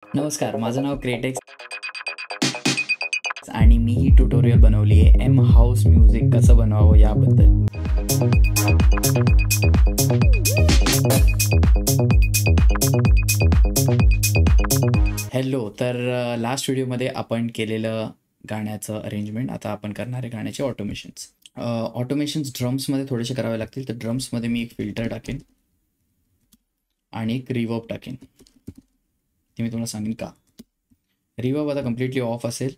नमस्कार, माझं नाव क्रेटेक्स आणि मी ही ट्युटोरियल बनवली आहे एम हाऊस म्युझिक कसं बनवावं याबद्दल. हॅलो. तर लास्ट व्हिडिओमध्ये आपण केलेलं गाण्याचं अरेंजमेंट, आता आपण करणारे गाण्याचे ऑटोमेशन्स. ऑटोमेशन्स ड्रम्समध्ये थोडेसे करावे लागतील. तर ड्रम्समध्ये मी एक फिल्टर टाकेन आणि एक रिवर्ब टाकेन. ते मी तुम्हाला सांगेन का. रिवर्ब आता कम्प्लिटली ऑफ असेल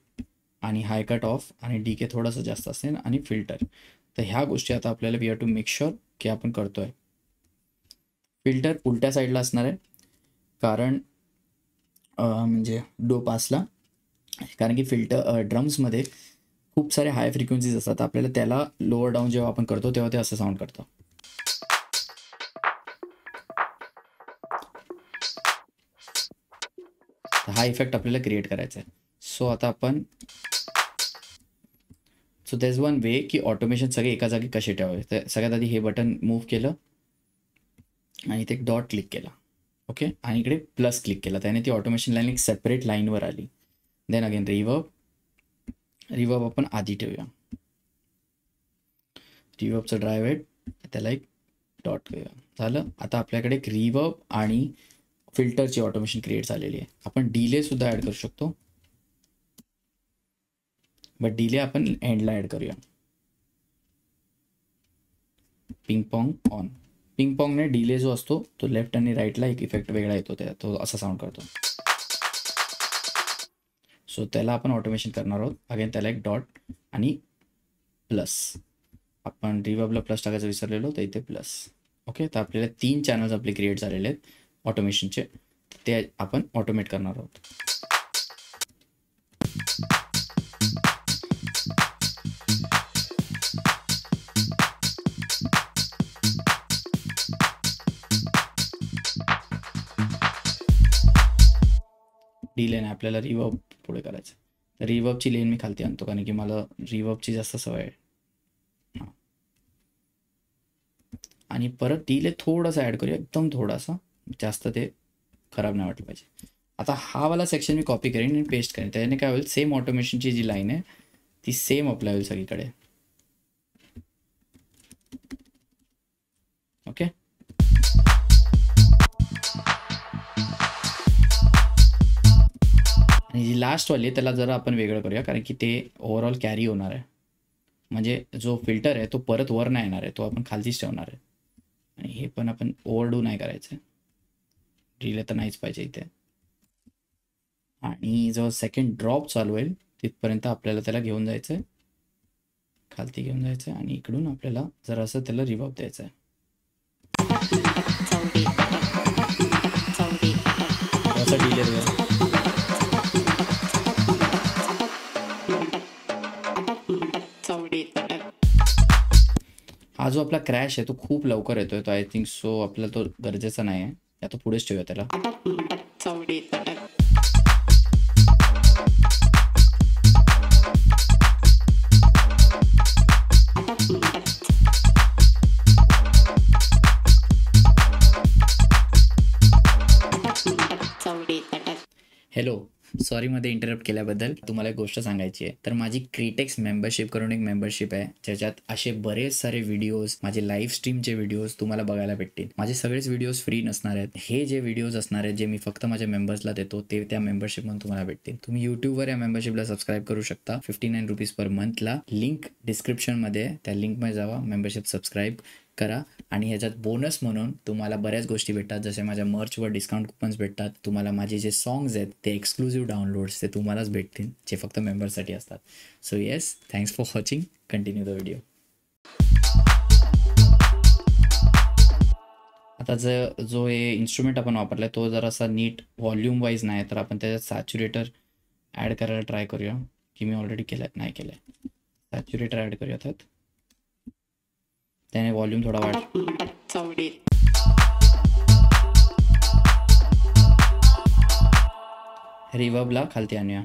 आणि हाय कट ऑफ आणि डी के थोडंसं जास्त असेल आणि फिल्टर. तर ह्या गोष्टी आता आपल्याला we have to make sure की आपण करतोय. फिल्टर उलट्या साईडला असणार आहे, कारण म्हणजे डो पासला, कारण की फिल्टर ड्रम्समध्ये खूप सारे हाय फ्रिक्वेन्सीज असतात. आपल्याला त्याला लोअर डाऊन जेव्हा आपण करतो तेव्हा ते असं साऊंड करतं. हा इफेक्ट आपल्याला क्रिएट करायचा आहे. सो आता आपण देयर इज वन वे की ऑटोमेशन सगळे एका जागी कसे ठेवावे. तर सगळ्यात आधी हे बटन मूव्ह केलं आणि इथे एक डॉट क्लिक केला. ओके, आणि इकडे प्लस क्लिक केला, त्याने ती ऑटोमेशन लाईन एक सेपरेट लाईनवर आली. देन अगेन रिवर्ब आपण आधी ठेवूया. रिवर्बचं ड्रायव्ह त्याला एक डॉट करूया. झालं. आता आपल्याकडे एक रिवर्ब आणि फिल्टरची ऑटोमेशन क्रिएट झालेली आहे. आपण डिले सुद्धा ॲड करू शकतो, बट डिले आपण एंडला ॲड करूया. पिंग पॉंग ऑन. पिंग पॉंगने डिले जो असतो तो लेफ्ट आणि राईटला एक इफेक्ट वेगळा येतो, त्या तो असा साऊंड करतो. सो त्याला आपण ऑटोमेशन करणार आहोत. अगेन त्याला एक डॉट आणि प्लस. आपण रिवर्बला प्लस टाकायचं विसरलेलो, तर इथे प्लस. ओके, तर आपल्याला 3 चॅनल्स आपले क्रिएट झालेले आहेत ऑटोमेशनचे. ते आपण ऑटोमेट करणार आहोत. लेन आपल्याला रिवर्ब पुढे करायचं. तर रिवर्बची लेन मी खालती आणतो, कारण की मला रिवर्बची जास्त सवय आहे. हां, आणि परत डिले थोडासा ॲड करूया, एकदम थोडासा, जास्त ते खराब नाही वाटलं पाहिजे. आता हा वाला सेक्शन मी कॉपी करेन आणि पेस्ट करेन. त्याने काय होईल, सेम ऑटोमेशनची जी लाईन आहे ती सेम अप्लाय होईल सगळीकडे. ओके, आणि जी लास्टवाली आहे त्याला जरा आपण वेगळं करूया, कारण की ते ओव्हरऑल कॅरी होणार आहे. म्हणजे जो फिल्टर आहे तो परत वर नाही येणार आहे, तो आपण खालतीच ठेवणार आहे. आणि हे पण आपण ओव्हरडू नाही करायचं. डिले तर नाहीच पाहिजे इथे. आणि जो सेकंड ड्रॉप चालू होईल तिथपर्यंत आपल्याला त्याला घेऊन जायचं आहे, खालती घेऊन जायचं आहे, आणि इकडून आपल्याला जरासं त्याला रिवर्ब द्यायचं आहे. थोडासा डिले देऊया. हा जो आपला क्रॅश आहे तो खूप लवकर येतोय, तो आय थिंक सो आपल्याला तो गरजेचा नाही आहे, या तो पुढेच ठेवूया त्याला. हॅलो, सॉरी मध्ये इंटरप्ट केल्याबद्दल. तुम्हाला एक गोष्ट सांगायची आहे. तर माझी क्रिटेक्स मेंबरशिप करून एक मेंबरशिप आहे, ज्याच्यात असे बरेच सारे व्हिडिओज, माझे लाईव्ह स्ट्रीमचे व्हिडिओज तुम्हाला बघायला भेटतील. माझे सगळेच व्हिडिओज फ्री नसणार आहेत. हे जे व्हिडिओज असणार आहेत जे मी फक्त माझ्या मेंबर्सला देतो, ते त्या मेंबरशिपमधून तुम्हाला भेटतील. तुम्ही यूट्यूबवर या मेंबरशिपला सबस्क्राईब करू शकता 59 रुपीज पर मंथला. लिंक डिस्क्रिप्शनमध्ये, त्या लिंकमध्ये जावा, मेंबरशिप सबस्क्राईब करा. आणि ह्याच्यात बोनस म्हणून तुम्हाला बऱ्याच गोष्टी भेटतात, जसे माझ्या मर्चवर डिस्काउंट कुपन्स भेटतात. तुम्हाला माझे जे सॉंग्स आहेत ते एक्सक्लुझिव्ह डाउनलोड्स ते तुम्हालाच भेटतील, जे फक्त मेंबर्ससाठी असतात. So yes, thanks for watching. Continue the video. आता जो हे इन्स्ट्रुमेंट आपण वापरला आहे तो जरासा नीट व्हॉल्यूम वाईज नाही, तर आपण त्याच्यात सॅच्युरेटर ॲड करायला ट्राय करूया, की मी ऑलरेडी केलं आहे, नाही केलं आहे. सॅच्युरेटर ॲड करूया त्यात, त्याने व्हॉल्यूम थोडा वाढ. रिवर्बला खालती आणूया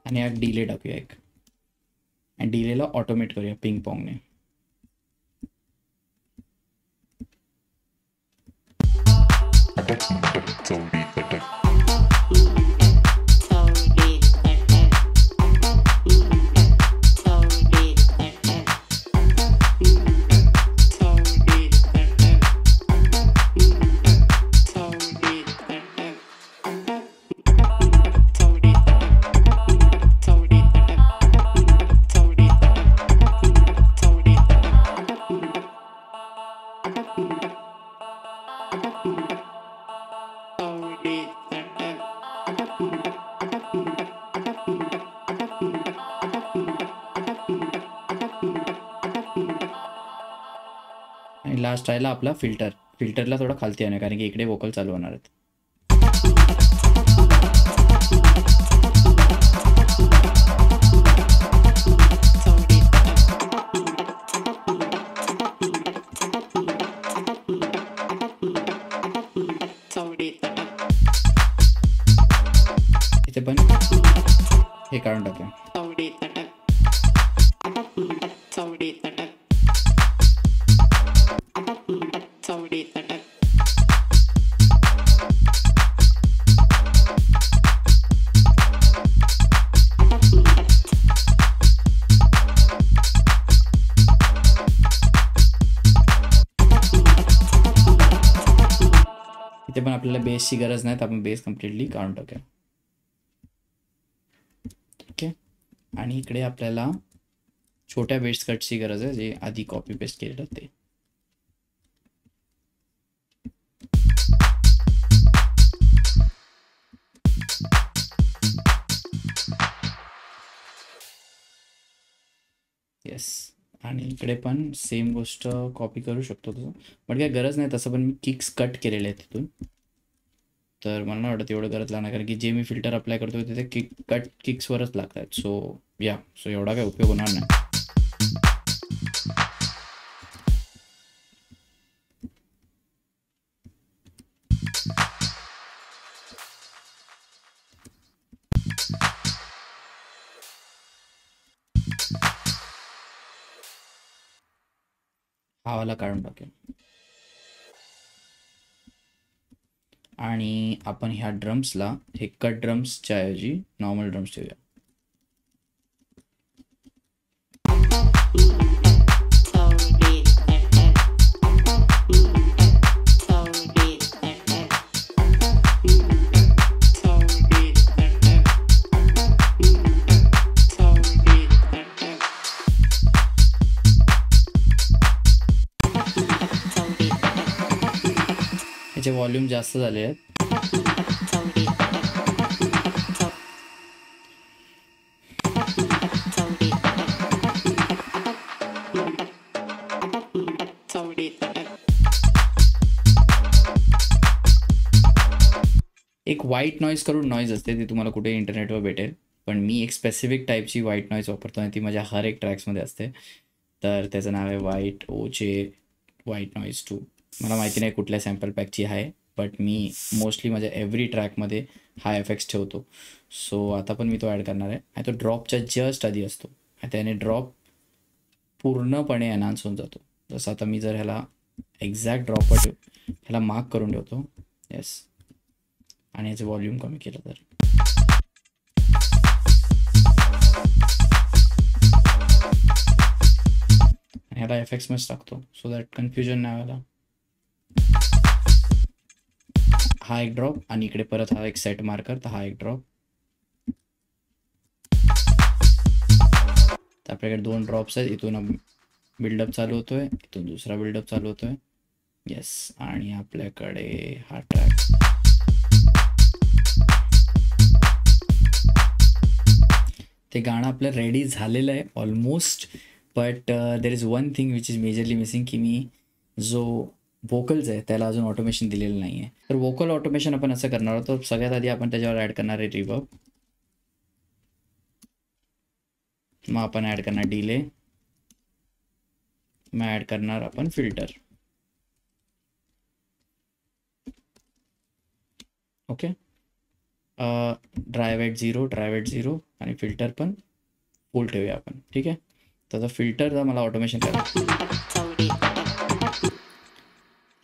आणि यात डिले टाकूया एक, आणि डिलेला ऑटोमेट करूया पिंग पॉंगने. आणि लास्ट राहिला आपला फिल्टरला थोडं खालती आहे कारण की इकडे वोकल चालू होणार आहेत. इथे पण हे काढून टाकूया. इथे पण आपल्याला बेसची गरज नाही, तर आपण बेस कम्प्लिटली काढून टाकूया. ओके, आणि इकडे आपल्याला छोट्या बेस कटची गरज आहे, जे आधी कॉपी पेस्ट केलेलं ते. येस, आणि इकडे पण सेम गोष्ट कॉपी करू शकतो तसं, बट काय गरज नाही. तसं पण मी किक्स कट केलेले आहेत तिथून, तर मला नाही वाटत एवढं गरज लागणार, कारण की जे मी फिल्टर अप्लाय करतो तिथे किक्सवरच लागत आहेत. सो एवढा काय उपयोग होणार नाही. हा वाला काढून टाकेल, आणि आपण ह्या ड्रम्सला हे कट ड्रम्सच्या ऐवजी नॉर्मल ड्रम्स ठेवूया. ह्याचे व्हॉल्यूम जास्त झाले आहेत. एक व्हाईट नॉईज करून नॉईज असते, ती तुम्हाला कुठे इंटरनेटवर भेटेल, पण मी एक स्पेसिफिक टाईपची व्हाईट नॉईज वापरतो आणि ती माझ्या हर एक ट्रॅक्समध्ये असते. तर त्याचं नाव आहे व्हाईट नॉईज 2. मला माहिती नाही कुठल्या सॅम्पल पॅकची आहे, बट मी मोस्टली माझ्या एव्हरी ट्रॅकमध्ये हा एफेक्ट्स ठेवतो. सो आता पण मी तो ॲड करणार आहे, आणि तो ड्रॉपच्या जस्ट आधी असतो, आणि त्याने ड्रॉप पूर्णपणे एनहान्स होऊन जातो. जसं आता मी जर ह्याला एक्झॅक्ट ड्रॉपवर ह्याला मार्क करून ठेवतो. येस, आणि याचं व्हॉल्यूम कमी केलं तर ह्याला एफेक्ट्स मस्त टाकतो, सो दॅट कन्फ्युजन नाही व्हायला. हा एक ड्रॉप, आणि इकडे परत हा एक सेट मार्कर, तर हा एक ड्रॉप. तर आपल्याकडे 2 ड्रॉप्स आहेत. इथून बिल्डअप चालू होतोय, इथून दुसरा बिल्डअप चालू होतोय. येस, आणि आपल्याकडे हा ट्रॅक. ते गाणं आपलं रेडी झालेलं आहे almost, but there is one thing which is majorly missing, की मी जो वोकल्स आहे त्याला अजून ऑटोमेशन दिलेलं नाही आहे. तर वोकल ऑटोमेशन आपण असं करणार आहोत. सगळ्यात आधी आपण त्याच्यावर ॲड करणार आहे रिवर्ब, मग आपण ॲड करणार डिले, मग ॲड करणार आपण फिल्टर. ओके, ड्रायवेट 0 आणि फिल्टर पण फुल ठेवूया आपण. ठीक आहे, त्याचा फिल्टरचा मला ऑटोमेशन करायचं,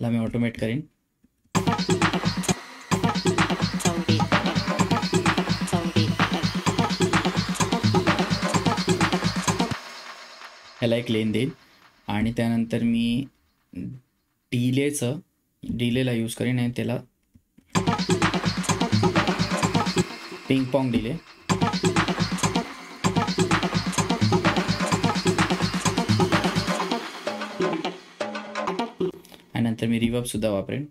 मी ऑटोमेट करीन. ह्याला एक लेन देईन आणि त्यानंतर मी डिलेला यूज करीन आणि त्याला पिंग पॉंग डिले. आणि नंतर मी रिवर्बसुद्धा वापरेन.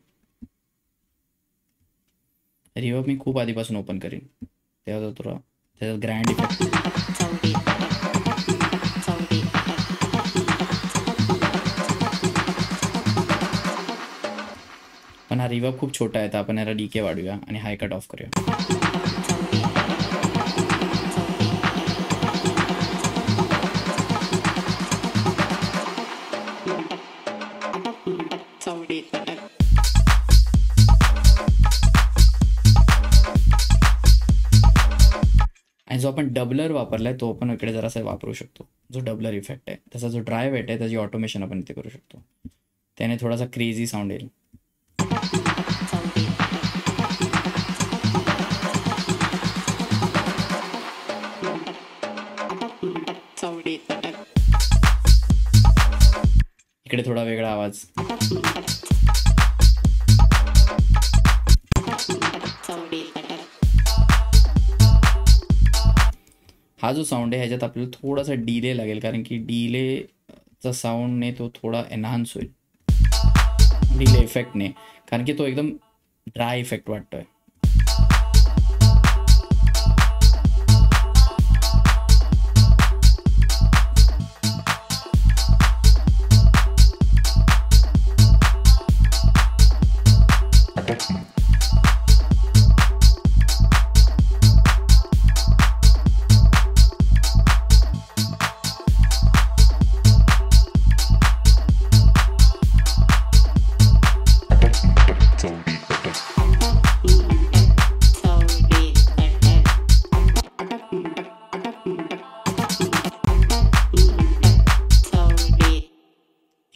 रिवर्ब मी खूप आधीपासून ओपन करीन तेव्हा थोडा त्याचा ग्रँड इफेक्ट. पण हा रिवर्ब खूप छोटा आहे तर आपण याला डीके वाढूया आणि हाय कट ऑफ करूया. आणि जो आपण डबलर वापरलाय तो आपण इकडे जरासा वापरू शकतो. जो डबलर इफेक्ट आहे त्याचा जो ड्राय वेट आहे त्याची ऑटोमेशन आपण इथे करू शकतो. त्याने थोडासा क्रेझी साऊंड येईल. इकडे थोडा वेगळा आवाज. हा जो साऊंड आहे ह्याच्यात आपल्याला थोडासा डिले लागेल कारण की डिलेचा साऊंडने तो थोडा एनहान्स होईल डिले इफेक्टने, कारण की तो एकदम ड्राय इफेक्ट वाटतोय.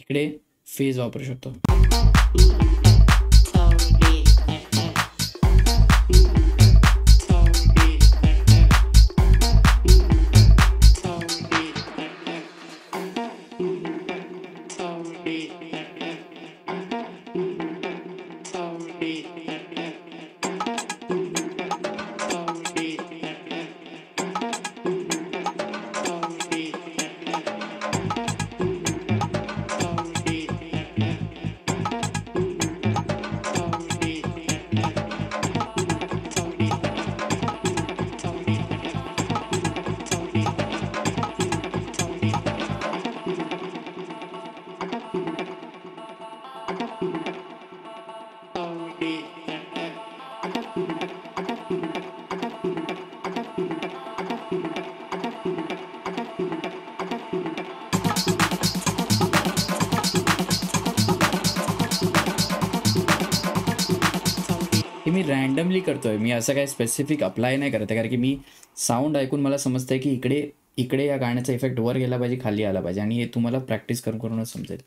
इकडे फेज वापरू शकतो. मी रँडमली करतोय, मी असं काही स्पेसिफिक अप्लाय नाही करत आहे कारण की मी साऊंड ऐकून मला समजतंय की इकडे या गाण्याचा इफेक्ट वर गेला पाहिजे, खाली आला पाहिजे आणि हे तुम्हाला प्रॅक्टिस करूनच समजेल.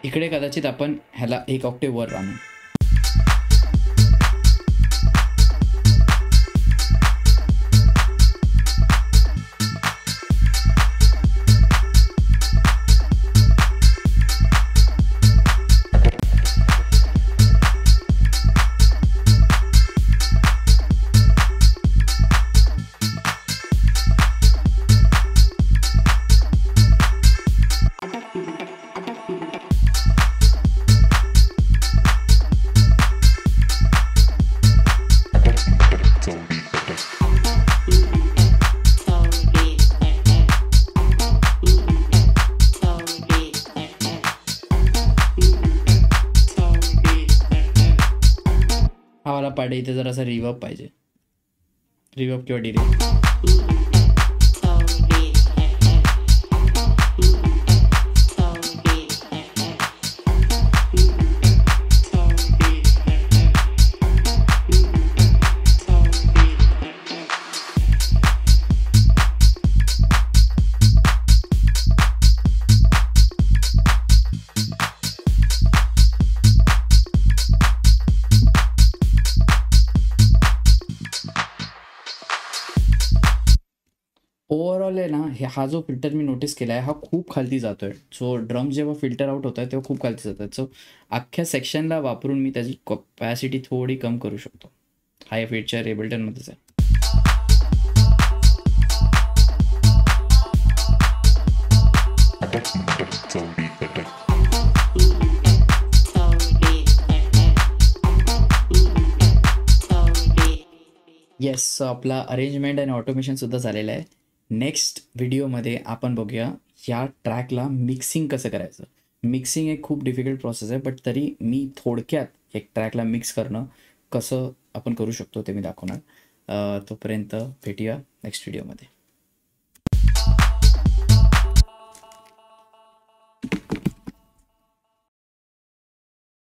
इकडे कदाचित आपण ह्याला एक ऑक्टेव वर आणू. मला पाहिजे इथे जरासा रिवर्ब पाहिजे, रिवर्ब किंवा डिले. ओव्हरऑल आहे ना, हा जो फिल्टर मी नोटीस केला आहे हा खूप खालती जातोय. सो ड्रम जेव्हा फिल्टर आउट होत आहे तेव्हा खूप खालती जात आहेत. सो अख्ख्या सेक्शनला वापरून मी त्याची कपॅसिटी थोडी कम करू शकतो. हाय फीचर एबल्टनमध्येच आहे. येस, आपला अरेंजमेंट आणि ऑटोमेशनसुद्धा झालेलं आहे. नेक्स्ट व्हिडिओमध्ये आपण बघूया या ट्रॅकला मिक्सिंग कसं करायचं. मिक्सिंग एक खूप डिफिकल्ट प्रोसेस आहे, बट तरी मी थोडक्यात एक ट्रॅकला मिक्स करणं कसं आपण करू शकतो ते मी दाखवणार. तोपर्यंत भेटूया नेक्स्ट व्हिडिओमध्ये.